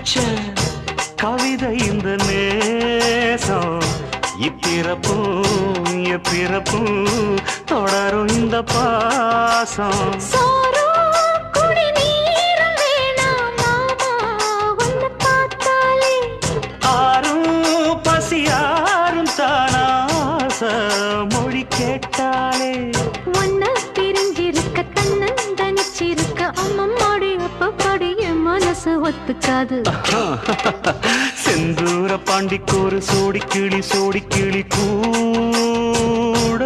வச்ச கவிதை இந்த நேசம் இப்பிறப்பும் எப்பிறப்பும் தொடரும் இந்த பாசம் ஆறும் பசியாரும் தானாச மொழி கேட்டாலே ஒன்ன பிரிஞ்சிருக்க தன்னன் தனிச்சிருக்க அம்மம்மாடி அப்பப்பாடி என் மனசு ஒத்துக்காது செந்தூர பாண்டிக்கு ஒரு சோடி கிளி கூட